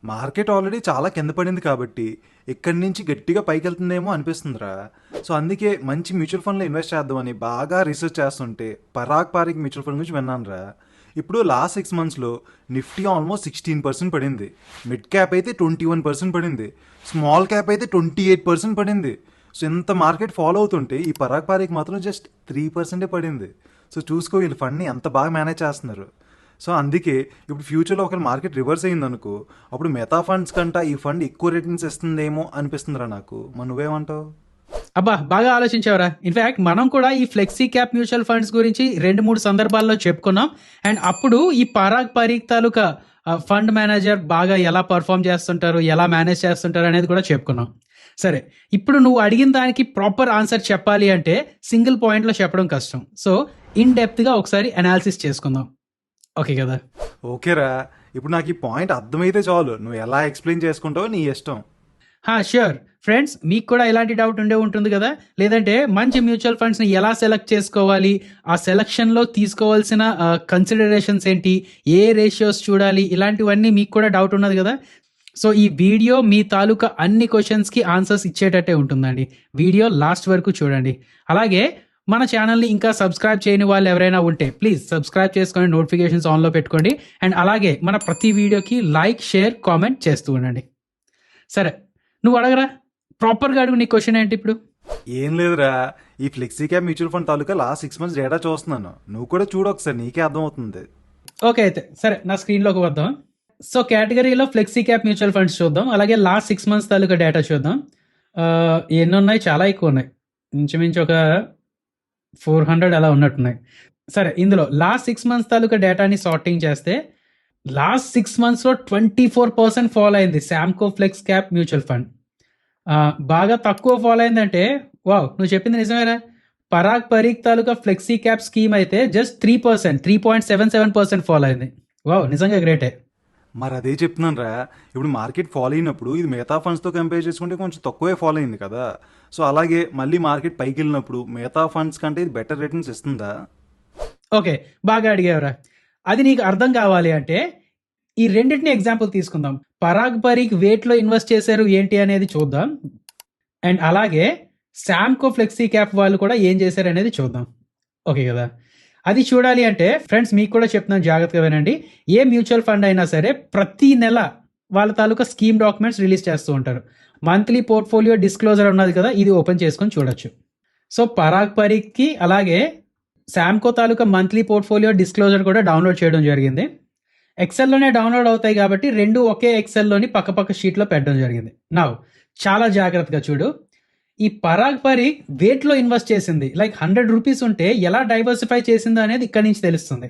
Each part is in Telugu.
మార్కెట్ ఆల్రెడీ చాలా కింద పడింది కాబట్టి ఇక్కడి నుంచి గట్టిగా పైకి వెళ్తుందేమో అనిపిస్తుందిరా. సో అందుకే మంచి మ్యూచువల్ ఫండ్లో ఇన్వెస్ట్ చేద్దామని బాగా రీసెర్చ్ చేస్తుంటే పరాగ్ పారిక్ మ్యూచువల్ ఫండ్ గురించి విన్నానురా. ఇప్పుడు లాస్ట్ 6 మంత్స్లో నిఫ్టీ ఆల్మోస్ట్ 16% పడింది, మిడ్ క్యాప్ అయితే 21% పడింది, స్మాల్ క్యాప్ అయితే 28% పడింది. సో ఇంత మార్కెట్ ఫాలో అవుతుంటే ఈ పరాగ్ పారిక్ మాత్రం జస్ట్ 3% పడింది. సో చూసుకో వీళ్ళు ఫండ్ని ఎంత బాగా మేనేజ్ చేస్తున్నారు. సో అందుకే ఇప్పుడు ఫ్యూచర్లో ఒక మార్కెట్ రివర్స్ అయింది అనుకో, అప్పుడు మెతా ఫండ్స్ కంటే ఈ ఫండ్ ఎక్కువ రేటింగ్స్ ఇస్తుందేమో అనిపిస్తుందిరా నాకు. మరి నువ్వేమంటావు? అబ్బా, బాగా ఆలోచించావురా. ఇన్ఫాక్ట్ మనం కూడా ఈ ఫ్లెక్సీ క్యాప్ మ్యూచువల్ ఫండ్స్ గురించి 2-3 సందర్భాల్లో చెప్పుకున్నాం. అండ్ అప్పుడు ఈ పరాగ్ పరీక్ తాలూకా ఫండ్ మేనేజర్ బాగా ఎలా పర్ఫామ్ చేస్తుంటారు, ఎలా మేనేజ్ చేస్తుంటారు అనేది కూడా చెప్పుకున్నాం. సరే, ఇప్పుడు నువ్వు అడిగిన దానికి ప్రాపర్ ఆన్సర్ చెప్పాలి అంటే సింగిల్ పాయింట్లో చెప్పడం కష్టం. సో ఇన్ డెప్త్గా ఒకసారి అనాలిసిస్ చేసుకుందాం. ఓకే కదా? ఓకేరా, ఇప్పుడు నాకు ఈ పాయింట్ అర్థమైతే చాలు, నువ్వు ఎలా ఎక్స్ప్లెయిన్ చేసుకుంటావో నీ ఇష్టం. ష్యూర్ ఫ్రెండ్స్, మీకు కూడా ఇలాంటి డౌట్ ఉండే ఉంటుంది కదా, లేదంటే మంచి మ్యూచువల్ ఫండ్స్ని ఎలా సెలెక్ట్ చేసుకోవాలి, ఆ సెలక్షన్లో తీసుకోవాల్సిన కన్సిడరేషన్స్ ఏంటి, ఏ రేషియోస్ చూడాలి, ఇలాంటివన్నీ మీకు కూడా డౌట్ ఉన్నది కదా. సో ఈ వీడియో మీ తాలూకా అన్ని క్వశ్చన్స్కి ఆన్సర్స్ ఇచ్చేటట్టే ఉంటుందండి. వీడియో లాస్ట్ వరకు చూడండి. అలాగే మన ఛానల్ని ఇంకా సబ్స్క్రైబ్ చేయని వాళ్ళు ఎవరైనా ఉంటే ప్లీజ్ సబ్స్క్రైబ్ చేసుకొని నోటిఫికేషన్స్ ఆన్లో పెట్టుకోండి. అండ్ అలాగే మన ప్రతి వీడియోకి లైక్, షేర్, కామెంట్ చేస్తూ ఉండండి. సరే, నువ్వు అడగరా, ప్రాపర్గా అడుగు. నీ క్వశ్చన్ ఏంటి ఇప్పుడు? ఏం లేదురా, ఈ ఫ్లెక్సీ క్యాప్ మ్యూచువల్ ఫండ్ తాలూకా లాస్ట్ 6 మంత్స్ డేటా చూస్తున్నాను, నువ్వు కూడా చూడు ఒకసారి, నీకే అర్థమవుతుంది. ఓకే, అయితే సరే, నా స్క్రీన్లోకి వద్దాం. సో కేటగిరీలో ఫ్లెక్సీ క్యాప్ మ్యూచువల్ ఫండ్స్ చూద్దాం, అలాగే లాస్ట్ 6 మంత్స్ తాలూకా డేటా చూద్దాం. ఎన్ని ఉన్నాయి? చాలా ఎక్కువ ఉన్నాయి, ఇంచుమించు ఒక 400 అలా ఉన్నట్టున్నాయి. సరే, ఇందులో లాస్ట్ 6 మంత్స్ తాలూకా డేటాని సార్టింగ్ చేస్తే లాస్ట్ 6 మంత్స్లో 24% ఫాల్ అయింది శాంకో ఫ్లెక్స్ క్యాప్ మ్యూచువల్ ఫండ్. బాగా తక్కువ ఫాల్ అయిందంటే వావ్, నువ్వు చెప్పింది నిజమేరా. పరాగ్ పరీక్ తాలూకా ఫ్లెక్సీ క్యాప్ స్కీమ్ అయితే జస్ట్ 3%, 3.77% ఫాల్ అయింది. వావ్, నిజంగా గ్రేటే. మరి అదే చెప్తున్నాను రా, ఇప్పుడు మార్కెట్ ఫాలో అయినప్పుడు ఇది మిగతా ఫండ్స్తో కంపేర్ చేసుకుంటే కొంచెం తక్కువే ఫాలో అయింది కదా. సో అలాగే మళ్ళీ మార్కెట్ పైకి వెళ్ళినప్పుడు మిగతా ఫండ్స్ కంటే ఇది బెటర్ రిటర్న్స్ ఇస్తుందా? ఓకే, బాగా అడిగావురా. అది నీకు అర్థం కావాలి అంటే ఈ రెండింటిని ఎగ్జాంపుల్ తీసుకుందాం. పరాగ్ పరీక్ వేట్లో ఇన్వెస్ట్ చేశారు ఏంటి అనేది చూద్దాం. అండ్ అలాగే శాంకో ఫ్లెక్సీ క్యాప్ వాళ్ళు కూడా ఏం చేశారు అనేది చూద్దాం. ఓకే కదా? అది చూడాలి అంటే ఫ్రెండ్స్ మీకు కూడా చెప్తున్నాను, జాగ్రత్తగా వినండి. ఏ మ్యూచువల్ ఫండ్ అయినా సరే ప్రతి నెల వాళ్ళ తాలూకా స్కీమ్ డాక్యుమెంట్స్ రిలీజ్ చేస్తూ ఉంటారు. మంత్లీ పోర్ట్ఫోలియో డిస్క్లోజర్ ఉన్నది కదా, ఇది ఓపెన్ చేసుకొని చూడొచ్చు. సో పరాగ్ పరీక్కి అలాగే శాంకో తాలూకా మంత్లీ పోర్ట్ఫోలియో డిస్క్లోజర్ కూడా డౌన్లోడ్ చేయడం జరిగింది. ఎక్సెల్లోనే డౌన్లోడ్ అవుతాయి కాబట్టి రెండు ఒకే ఎక్సెల్లోని పక్కపక్క షీట్లో పెట్టడం జరిగింది. నా చాలా జాగ్రత్తగా చూడు. ఈ పరాగ్ పరీక్ వేట్లో ఇన్వెస్ట్ చేసింది, లైక్ 100 రూపీస్ ఉంటే ఎలా డైవర్సిఫై చేసిందో అనేది ఇక్కడ నుంచి తెలుస్తుంది.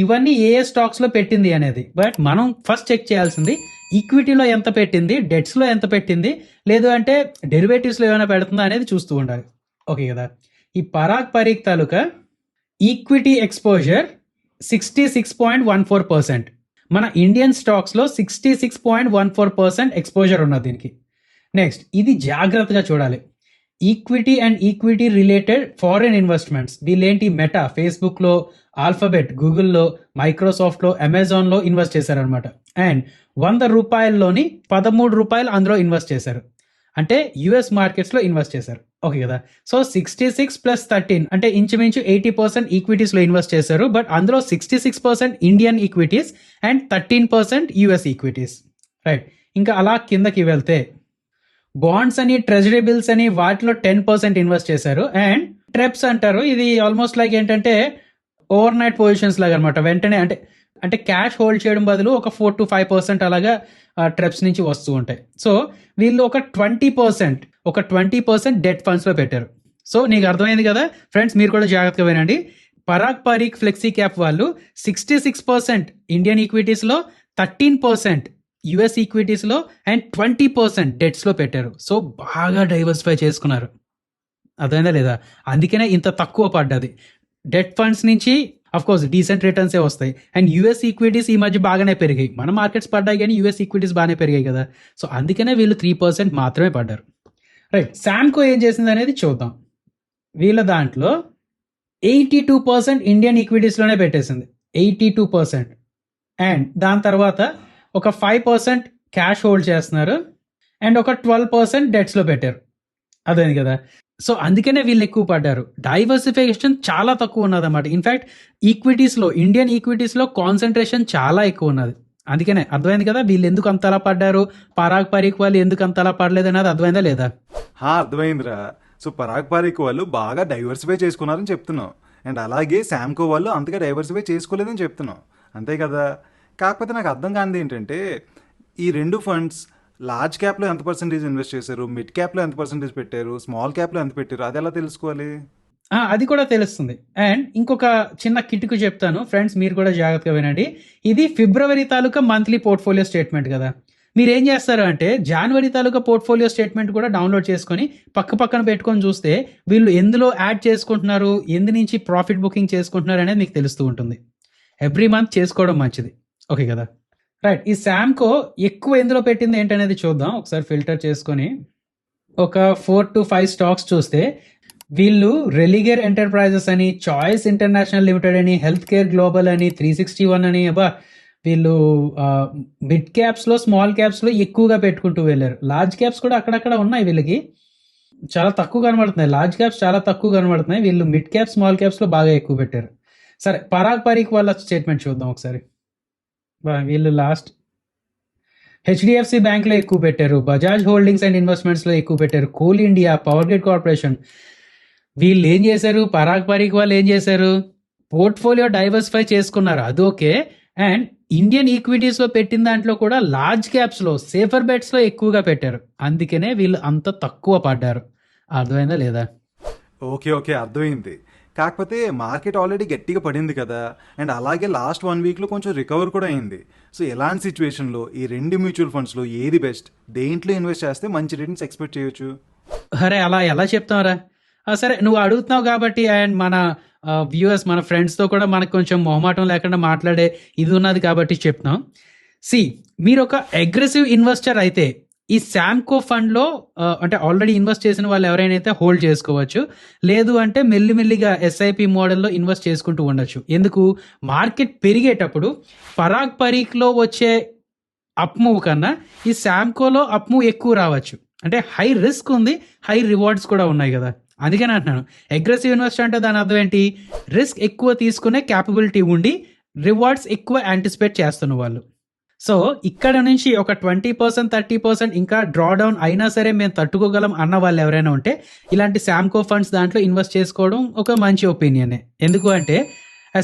ఇవన్నీ ఏ స్టాక్స్లో పెట్టింది అనేది. బట్ మనం ఫస్ట్ చెక్ చేయాల్సింది ఈక్విటీలో ఎంత పెట్టింది, డెట్స్లో ఎంత పెట్టింది, లేదు అంటే డెరివేటివ్స్లో ఏమైనా పెడుతుందా అనేది చూస్తూ ఉండాలి. ఓకే కదా? ఈ పరాగ్ పరీక్ తాలూకా ఈక్విటీ ఎక్స్పోజర్ 66.14%. మన ఇండియన్ స్టాక్స్లో 66.14% ఎక్స్పోజర్ ఉన్నది దీనికి. నెక్స్ట్, ఇది జాగ్రత్తగా చూడాలి. Equity and equity related foreign investments, వీళ్ళేంటి మెటా ఫేస్బుక్లో, ఆల్ఫాబెట్ గూగుల్లో, మైక్రోసాఫ్ట్లో, అమెజాన్లో ఇన్వెస్ట్ చేశారనమాట. అండ్ 100 రూపాయల్లోని 13 రూపాయలు అందులో ఇన్వెస్ట్ చేశారు, అంటే యుఎస్ మార్కెట్స్లో ఇన్వెస్ట్ చేశారు. ఓకే కదా? సో 66 + 13 అంటే ఇంచుమించు 80% ఈక్విటీస్లో ఇన్వెస్ట్ చేశారు. బట్ అందులో 66% Indian equities and 13% US equities. Right, ఇంకా అలా కిందకి వెళ్తే బాండ్స్ అని, ట్రెజరీ బిల్స్ అని వాటిలో 10% ఇన్వెస్ట్ చేశారు. అండ్ ట్రెప్స్ అంటారు, ఇది ఆల్మోస్ట్ లైక్ ఏంటంటే ఓవర్ నైట్ పొజిషన్స్ లాగా అనమాట. వెంటనే అంటే క్యాష్ హోల్డ్ చేయడం బదులు ఒక 4 to 5% అలాగా ట్రెప్స్ నుంచి వస్తూ ఉంటాయి. సో వీళ్ళు ఒక 20% డెట్ ఫండ్స్లో పెట్టారు. సో నీకు అర్థమైంది కదా ఫ్రెండ్స్, మీరు కూడా జాగ్రత్తగా వినండి. పరాగ్ పరీక్ ఫ్లెక్సీ క్యాప్ వాళ్ళు 66% ఇండియన్ ఈక్విటీస్లో, 13% యుఎస్ ఈక్విటీస్లో అండ్ 20% డెట్స్లో పెట్టారు. సో బాగా డైవర్సిఫై చేసుకున్నారు. అర్థమైందా లేదా? అందుకనే ఇంత తక్కువ పడ్డది. డెట్ ఫండ్స్ నుంచి అఫ్కోర్స్ డీసెంట్ రిటర్న్సే వస్తాయి. అండ్ యుఎస్ ఈక్విటీస్ ఈ మధ్య బాగానే పెరిగాయి. మన మార్కెట్స్ పడ్డాయి కానీ యుఎస్ ఈక్విటీస్ బాగానే పెరిగాయి కదా. సో అందుకనే వీళ్ళు 3% మాత్రమే పడ్డారు. రైట్, శాంకో ఏం చేసింది అనేది చూద్దాం. వీళ్ళ దాంట్లో 82% ఇండియన్ ఈక్విటీస్లోనే పెట్టేసింది, 82%. అండ్ దాని తర్వాత ఒక 5% క్యాష్ హోల్డ్ చేస్తున్నారు అండ్ ఒక 12% డెట్స్లో పెట్టారు. అదే కదా. సో అందుకనే వీళ్ళు ఎక్కువ పడ్డారు. డైవర్సిఫికేషన్ చాలా తక్కువ ఉన్నది అన్నమాట. ఇన్ఫ్యాక్ట్ ఈక్విటీస్లో, ఇండియన్ ఈక్విటీస్లో కాన్సన్ట్రేషన్ చాలా ఎక్కువ ఉన్నది. అందుకనే అర్థమైంది కదా వీళ్ళు ఎందుకు అంతలా పడ్డారు, పరాగ్ పరీక్ వాళ్ళు ఎందుకు అంతలా పడలేదు అన్నది అర్థమైందా లేదా? అర్థమైందిరా. సో పరాగ్ పారిక్ వాళ్ళు బాగా డైవర్సిఫై చేసుకున్నారని చెప్తున్నావు, అండ్ అలాగే శాంకో వాళ్ళు అంతగా డైవర్సిఫై చేసుకోలేదని చెప్తున్నావు, అంతే కదా. కాకపోతే నాకు అర్థం కానిది ఏంటంటే, ఈ రెండు ఫండ్స్ లార్జ్ క్యాప్లో ఎంత పర్సెంటేజ్ ఇన్వెస్ట్ చేశారు, మిడ్ క్యాప్లో ఎంత పర్సెంటేజ్ పెట్టారు, స్మాల్ క్యాప్లో ఎంత పెట్టారు, అది ఎలా తెలుసుకోవాలి? అది కూడా తెలుస్తుంది. అండ్ ఇంకొక చిన్న కిటుకు చెప్తాను ఫ్రెండ్స్, మీరు కూడా జాగ్రత్తగా వినండి. ఇది ఫిబ్రవరి తాలూకా మంత్లీ పోర్ట్ఫోలియో స్టేట్మెంట్ కదా. మీరు ఏం చేస్తారు అంటే జనవరి తాలూకా పోర్ట్ఫోలియో స్టేట్మెంట్ కూడా డౌన్లోడ్ చేసుకొని పక్కన పెట్టుకొని చూస్తే వీళ్ళు ఎందులో యాడ్ చేసుకుంటున్నారు, ఎందు నుంచి ప్రాఫిట్ బుకింగ్ చేసుకుంటున్నారు అనేది మీకు తెలుస్తూ ఉంటుంది. ఎవ్రీ మంత్ చేసుకోవడం మంచిది, ఓకే కదా. రైట్, ఈ శాంకో ఎక్కువ ఎందులో పెట్టింది ఏంటనేది చూద్దాం. ఒకసారి ఫిల్టర్ చేసుకొని ఒక 4 to 5 స్టాక్స్ చూస్తే వీళ్ళు రెలిగేర్ ఎంటర్ప్రైజెస్ అని, చాయిస్ ఇంటర్నేషనల్ లిమిటెడ్ అని, హెల్త్ కేర్ గ్లోబల్ అని, 361 అని, అబ్బా వీళ్ళు మిడ్ క్యాప్స్లో, స్మాల్ క్యాప్స్లో ఎక్కువగా పెట్టుకుంటూ వెళ్ళారు. లార్జ్ క్యాప్స్ కూడా అక్కడక్కడ ఉన్నాయి, వీళ్ళకి చాలా తక్కువ కనబడుతున్నాయి. లార్జ్ క్యాప్స్ చాలా తక్కువ కనబడుతున్నాయి, వీళ్ళు మిడ్ క్యాప్, స్మాల్ క్యాప్స్లో బాగా ఎక్కువ పెట్టారు. సరే, పరాగ్ పరీక్ వాళ్ళ స్టేట్మెంట్ చూద్దాం ఒకసారి. వీళ్ళు లాస్ట్ హెచ్డిఎఫ్సి బ్యాంక్లో ఎక్కువ పెట్టారు, బజాజ్ హోల్డింగ్స్ అండ్ ఇన్వెస్ట్మెంట్స్లో ఎక్కువ పెట్టారు, coal India, power grid corporation. వీళ్ళు ఏం చేశారు, పరాగ్ పరీక్ వాళ్ళు ఏం చేశారు, పోర్ట్ఫోలియో డైవర్సిఫై చేసుకున్నారు, అది ఓకే. అండ్ ఇండియన్ ఈక్విటీస్లో పెట్టిన దాంట్లో కూడా లార్జ్ క్యాప్స్లో, సేఫర్ బెట్స్లో ఎక్కువగా పెట్టారు. అందుకనే వీళ్ళు అంత తక్కువ పడ్డారు. అర్థమైందా లేదా? ఓకే ఓకే, అర్థమైంది. కాకపోతే మార్కెట్ ఆల్రెడీ గట్టిగా పడింది కదా, అండ్ అలాగే లాస్ట్ 1 వీక్లో కొంచెం రికవర్ కూడా అయింది. సో ఎలాంటి సిచ్యువేషన్లో ఈ రెండు మ్యూచువల్ ఫండ్స్లో ఏది బెస్ట్, దేంట్లో ఇన్వెస్ట్ చేస్తే మంచి రిటర్న్స్ ఎక్స్పెక్ట్ చేయొచ్చు? అరే అలా ఎలా చెప్తావురా? సరే, నువ్వు అడుగుతున్నావు కాబట్టి, అండ్ మన వ్యూవర్స్, మన ఫ్రెండ్స్తో కూడా మనకు కొంచెం మొహమాటం లేకుండా మాట్లాడే ఇది ఉన్నది కాబట్టి చెప్తున్నాం. మీరు ఒక అగ్రెసివ్ ఇన్వెస్టర్ అయితే ఈ శాంకో ఫండ్లో అంటే ఆల్రెడీ ఇన్వెస్ట్ చేసిన వాళ్ళు ఎవరైనా అయితే హోల్డ్ చేసుకోవచ్చు. లేదు అంటే మెల్లిమెల్లిగా ఎస్ఐపి మోడల్లో ఇన్వెస్ట్ చేసుకుంటూ ఉండొచ్చు. ఎందుకు, మార్కెట్ పెరిగేటప్పుడు పరాగ్ పరీక్లో వచ్చే అప్ మూవ్ కన్నా ఈ శాంకోలో అప్ మూవ్ ఎక్కువ రావచ్చు. అంటే హై రిస్క్ ఉంది, హై రివార్డ్స్ కూడా ఉన్నాయి కదా. అందుకని అంటున్నాను, అగ్రెసివ్ ఇన్వెస్టర్ అంటే దాని అర్థం ఏంటి, రిస్క్ ఎక్కువ తీసుకునే క్యాపబిలిటీ ఉండి రివార్డ్స్ ఎక్కువ యాంటిసిపేట్ చేస్తున్న వాళ్ళు. సో ఇక్కడ నుంచి ఒక 20%, 30% ఇంకా డ్రాడౌన్ అయినా సరే మేము తట్టుకోగలం అన్న వాళ్ళు ఎవరైనా ఉంటే ఇలాంటి శాంకో ఫండ్స్ దాంట్లో ఇన్వెస్ట్ చేసుకోవడం ఒక మంచి ఒపీనియనే. ఎందుకు అంటే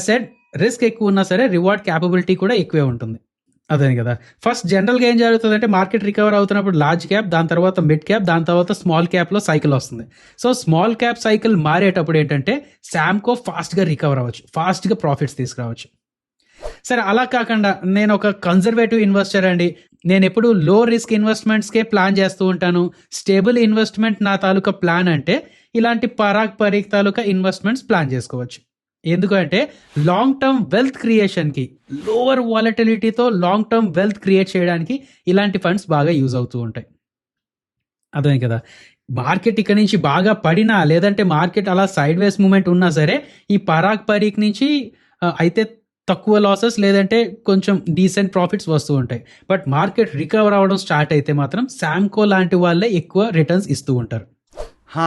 సెడ్ రిస్క్ ఎక్కువ ఉన్నా సరే రివార్డ్ క్యాపబిలిటీ కూడా ఎక్కువే ఉంటుంది. అదే కదా. ఫస్ట్ జనరల్గా ఏం జరుగుతుంది అంటే మార్కెట్ రికవర్ అవుతున్నప్పుడు లార్జ్ క్యాప్, దాని తర్వాత మిడ్ క్యాప్, దాని తర్వాత స్మాల్ క్యాప్లో సైకిల్ వస్తుంది. సో స్మాల్ క్యాప్ సైకిల్ మారేటప్పుడు ఏంటంటే శాంకో ఫాస్ట్గా రికవర్ అవ్వచ్చు, ఫాస్ట్గా ప్రాఫిట్స్ తీసుకురావచ్చు. సరే, అలా కాకుండా నేను ఒక కన్జర్వేటివ్ ఇన్వెస్టర్ అండి, నేను ఎప్పుడు లో రిస్క్ ఇన్వెస్ట్మెంట్స్కే ప్లాన్ చేస్తూ ఉంటాను, స్టేబుల్ ఇన్వెస్ట్మెంట్ నా తాలూకా ప్లాన్ అంటే ఇలాంటి పరాగ్ పరీక్ తాలూకా ఇన్వెస్ట్మెంట్స్ ప్లాన్ చేసుకోవచ్చు. ఎందుకంటే లాంగ్ టర్మ్ వెల్త్ క్రియేషన్కి, లోవర్ వాలటిలిటీతో లాంగ్ టర్మ్ వెల్త్ క్రియేట్ చేయడానికి ఇలాంటి ఫండ్స్ బాగా యూజ్ అవుతూ ఉంటాయి. అర్థమే కదా. మార్కెట్ ఇక్కడ నుంచి బాగా పడినా, లేదంటే మార్కెట్ అలా సైడ్ వేస్ మూమెంట్ ఉన్నా సరే ఈ పరాగ్ పరీక్ నుంచి అయితే తక్కువ లాసెస్, లేదంటే కొంచెం డీసెంట్ ప్రాఫిట్స్ వస్తూ ఉంటాయి. బట్ మార్కెట్ రికవర్ అవ్వడం స్టార్ట్ అయితే మాత్రం శాంకో లాంటి వాళ్ళే ఎక్కువ రిటర్న్స్ ఇస్తూ ఉంటారు.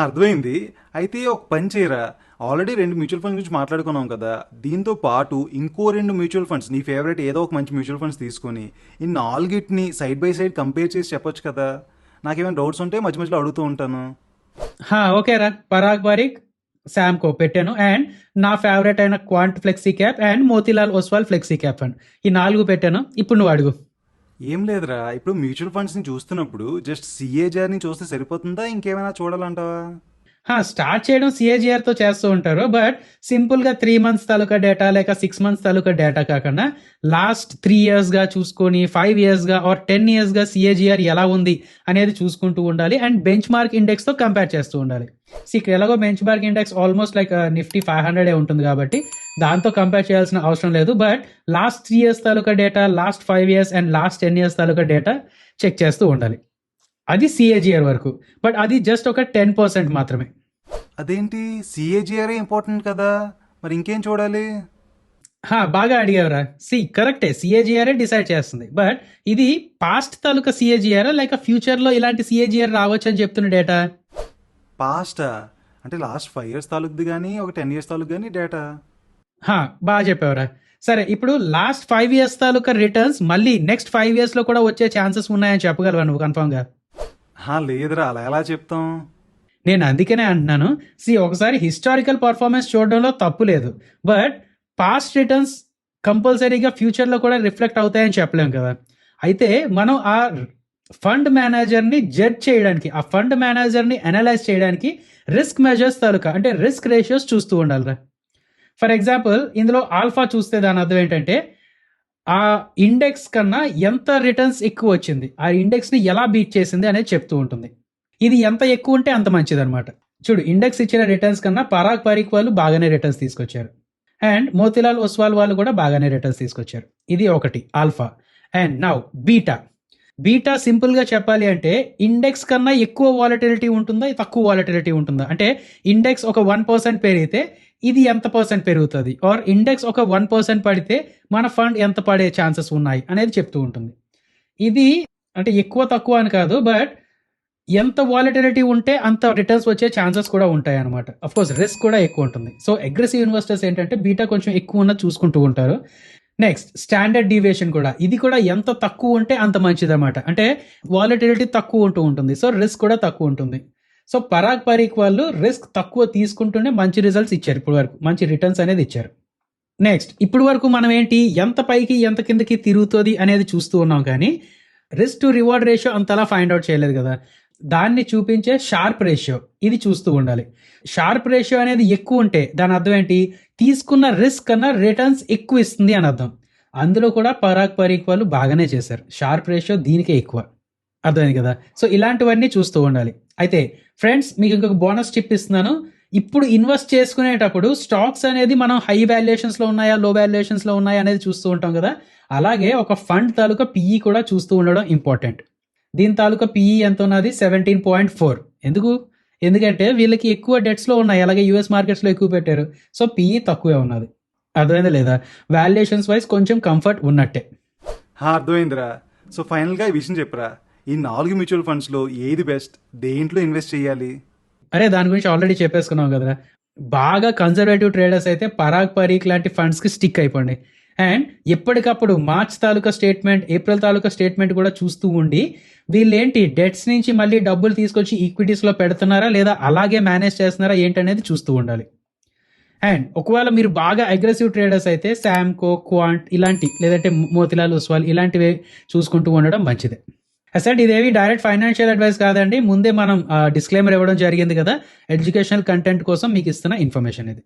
అర్థమైంది. అయితే ఒక పని చేయరా, ఆల్రెడీ 2 మ్యూచువల్ ఫండ్స్ గురించి మాట్లాడుకున్నాం కదా, దీంతో పాటు ఇంకో 2 మ్యూచువల్ ఫండ్స్, నీ ఫేవరెట్ ఏదో ఒక మంచి మ్యూచువల్ ఫండ్స్ తీసుకొని ఈ 4ని సైడ్ బై సైడ్ కంపేర్ చేసి చెప్పొచ్చు కదా. నాకేమైనా డౌట్స్ ఉంటే మధ్య మధ్యలో అడుగుతూ ఉంటాను. ఓకేరా, పరాగ్ పరీక్, శాంకో పెట్టాను, అండ్ నా ఫేవరెట్ అయిన quant flexi cap and Motilal Oswal flexi cap fund, ఈ 4 పెట్టాను. ఇప్పుడు నువ్వు అడుగు. ఏం లేదురా, ఇప్పుడు మ్యూచువల్ ఫండ్స్ని చూస్తున్నప్పుడు జస్ట్ సిఏజర్ని చూస్తే సరిపోతుందా, ఇంకేమైనా చూడాలంటావా? స్టార్ట్ చేయడం సిఏజిఆర్తో చేస్తూ ఉంటారు, బట్ సింపుల్గా 3 months తాలూకా డేటా లేక 6 months తాలూకా డేటా కాకుండా లాస్ట్ 3 yearsగా చూసుకొని, 5 yearsగా ఆర్ 10 yearsగా సిఏజిఆర్ ఎలా ఉంది అనేది చూసుకుంటూ ఉండాలి. అండ్ బెంచ్ మార్క్ ఇండెక్స్తో కంపేర్ చేస్తూ ఉండాలి. ఇక్కడ ఎలాగో benchmark index almost like Nifty 500 ఉంటుంది కాబట్టి దాంతో కంపేర్ చేయాల్సిన అవసరం లేదు. బట్ లాస్ట్ 3 years తాలూకా డేటా, last 5 years and last 10 years తాలూకా డేటా చెక్ చేస్తూ ఉండాలి. అది సిఏజిఆర్ వరకు, బట్ అది జస్ట్ ఒక 10% మాత్రమే. అదేంటి, సిఏజిఆర్ ఇంపార్టెంట్ కదా, మరి ఇంకేం చూడాలి? బాగా అడిగావురా. కరెక్టే, సిఏజిఆర్ డిసైడ్ చేస్తుంది. బట్ ఇది పాస్ట్ తాలూకా సిఏజిఆర్ లేక ఫ్యూచర్ లో ఇలాంటి సిఏజిఆర్ రావచ్చు అని చెప్తున్న డేటా? పాస్టా అంటే లాస్ట్ 5 years తాలూకుది కానీ ఒక 10 years తాలూకు కానీ డేటా. బాగా చెప్పావురా. సరే, ఇప్పుడు లాస్ట్ 5 years తాలూకా రిటర్న్స్ మళ్ళీ నెక్స్ట్ 5 years లో కూడా వచ్చే ఛాన్సెస్ ఉన్నాయని చెప్పగలవా నువ్వు కన్ఫర్మ్ గా? లేదురా, అలా ఎలా చెప్తాం? నేను అందుకనే అంటున్నాను, ఒకసారి హిస్టారికల్ పర్ఫార్మెన్స్ చూడడంలో తప్పు లేదు. బట్ పాస్ట్ రిటర్న్స్ కంపల్సరీగా ఫ్యూచర్లో కూడా రిఫ్లెక్ట్ అవుతాయని చెప్పలేం కదా. అయితే మనం ఆ ఫండ్ మేనేజర్ని జడ్జ్ చేయడానికి, ఆ ఫండ్ మేనేజర్ని అనలైజ్ చేయడానికి రిస్క్ మెజర్స్ తాలూకా అంటే రిస్క్ రేషియోస్ చూస్తూ ఉండాలిరా. ఫర్ ఎగ్జాంపుల్, ఇందులో ఆల్ఫా చూస్తే దాని అర్థం ఏంటంటే ఆ ఇండెక్స్ కన్నా ఎంత రిటర్న్స్ ఎక్కువ వచ్చింది, ఆ ఇండెక్స్ని ఎలా బీట్ చేసింది అనేది చెప్తూ ఉంటుంది. ఇది ఎంత ఎక్కువ ఉంటే అంత మంచిది అనమాట. చూడు, ఇండెక్స్ ఇచ్చిన రిటర్న్స్ కన్నా పరాగ్ పరీక్ వాళ్ళు బాగానే రిటర్న్స్ తీసుకొచ్చారు, అండ్ మోతీలాల్ ఒస్వాల్ వాళ్ళు కూడా బాగానే రిటర్న్స్ తీసుకొచ్చారు. ఇది ఒకటి ఆల్ఫా. అండ్ నౌ బీటా సింపుల్గా చెప్పాలి అంటే ఇండెక్స్ కన్నా ఎక్కువ వాలటిలిటీ ఉంటుందా, తక్కువ వాలటిలిటీ ఉంటుందా, అంటే ఇండెక్స్ ఒక 1% పెరిగితే ఇది ఎంత పర్సెంట్ పెరుగుతుంది, ఆర్ ఇండెక్స్ ఒక 1% పడితే మన ఫండ్ ఎంత పడే ఛాన్సెస్ ఉన్నాయి అనేది చెప్తూ ఉంటుంది. ఇది అంటే ఎక్కువ తక్కువ అని కాదు, బట్ ఎంత వాలటిలిటీ ఉంటే అంత రిటర్న్స్ వచ్చే ఛాన్సెస్ కూడా ఉంటాయి అనమాట. కోర్స్ రిస్క్ కూడా ఎక్కువ ఉంటుంది. సో అగ్రెసివ్ ఇన్వెస్టర్స్ ఏంటంటే బీటా కొంచెం ఎక్కువ ఉన్న చూసుకుంటూ ఉంటారు. నెక్స్ట్ స్టాండర్డ్ డీవియేషన్ కూడా, ఇది కూడా ఎంత తక్కువ ఉంటే అంత మంచిది అనమాట. అంటే వాలటిలిటీ తక్కువ ఉంటుంది, సో రిస్క్ కూడా తక్కువ ఉంటుంది. సో పరాగ్ పరీక్ వాళ్ళు రిస్క్ తక్కువ తీసుకుంటూనే మంచి రిజల్ట్స్ ఇచ్చారు, ఇప్పుడు వరకు మంచి రిటర్న్స్ అనేది ఇచ్చారు. నెక్స్ట్, ఇప్పుడు వరకు మనం ఏంటి ఎంత పైకి ఎంత కిందకి తిరుగుతుంది అనేది చూస్తూ ఉన్నాం, కానీ రిస్క్ టు రివార్డ్ రేషియో అంతలా ఫైండ్ అవుట్ చేయలేదు కదా. దాన్ని చూపించే షార్ప్ రేషియో ఇది చూస్తూ ఉండాలి. షార్ప్ రేషియో అనేది ఎక్కువ ఉంటే దాని అర్థం ఏంటి, తీసుకున్న రిస్క్ కన్నా రిటర్న్స్ ఎక్కువ ఇస్తుంది అని అర్థం. అందులో కూడా పరాగ్ పరీక్ వాళ్ళు బాగానే చేశారు, షార్ప్ రేషియో దీనికే ఎక్కువ. అర్థమైంది కదా. సో ఇలాంటివన్నీ చూస్తూ ఉండాలి. అయితే ఫ్రెండ్స్, మీకు ఇంకొక బోనస్ టిప్ ఇస్తున్నాను. ఇప్పుడు ఇన్వెస్ట్ చేసుకునేటప్పుడు స్టాక్స్ అనేది మనం హై వాల్యుయేషన్స్లో ఉన్నాయా, లో వాల్యుయేషన్స్లో ఉన్నాయా అనేది చూస్తూ ఉంటాం కదా. అలాగే ఒక ఫండ్ తాలూకా పిఈ కూడా చూస్తూ ఉండడం ఇంపార్టెంట్. దీని తాలూకా పిఈ ఎంత ఉన్నది? 17.4. ఎందుకంటే వీళ్ళకి ఎక్కువ డెట్స్లో ఉన్నాయి, అలాగే యూఎస్ మార్కెట్స్లో ఎక్కువ పెట్టారు, సో పిఈ తక్కువే ఉన్నది. అర్థమైందా లేదా? వాల్యుయేషన్స్ వైజ్ కొంచెం కంఫర్ట్ ఉన్నట్టే. అర్థమైందిరా. సో ఫైనల్గా ఈ విషయం చెప్పరా, ఈ 4 మ్యూచువల్ ఫండ్స్లో ఏది బెస్ట్, దేంట్లో ఇన్వెస్ట్ చేయాలి? దాని గురించి ఆల్రెడీ చెప్పేసుకున్నాం కదరా. బాగా కన్జర్వేటివ్ ట్రేడర్స్ అయితే పరాగ్ పరీక్ లాంటి ఫండ్స్కి స్టిక్ అయిపోండి. అండ్ ఎప్పటికప్పుడు మార్చ్ తాలూకా స్టేట్మెంట్, ఏప్రిల్ తాలూకా స్టేట్మెంట్ కూడా చూస్తూ ఉండి వీళ్ళేంటి డెట్స్ నుంచి మళ్ళీ డబ్బులు తీసుకొచ్చి ఈక్విటీస్లో పెడుతున్నారా లేదా అలాగే మేనేజ్ చేస్తున్నారా ఏంటనేది చూస్తూ ఉండాలి. అండ్ ఒకవేళ మీరు బాగా అగ్రెసివ్ ట్రేడర్స్ అయితే శామ్కో, క్వాంట్ ఇలాంటి, లేదంటే మోతిలాల్ ఒస్వాల్ ఇలాంటివి చూసుకుంటూ ఉండడం మంచిదే. అసలు ఇదేవి డైరెక్ట్ ఫైనాన్షియల్ అడ్వైస్ కాదండి, ముందే మనం డిస్క్లైమర్ ఇవ్వడం జరిగింది కదా, ఎడ్యుకేషనల్ కంటెంట్ కోసం మీకు ఇస్తున్న ఇన్ఫర్మేషన్ ఇది.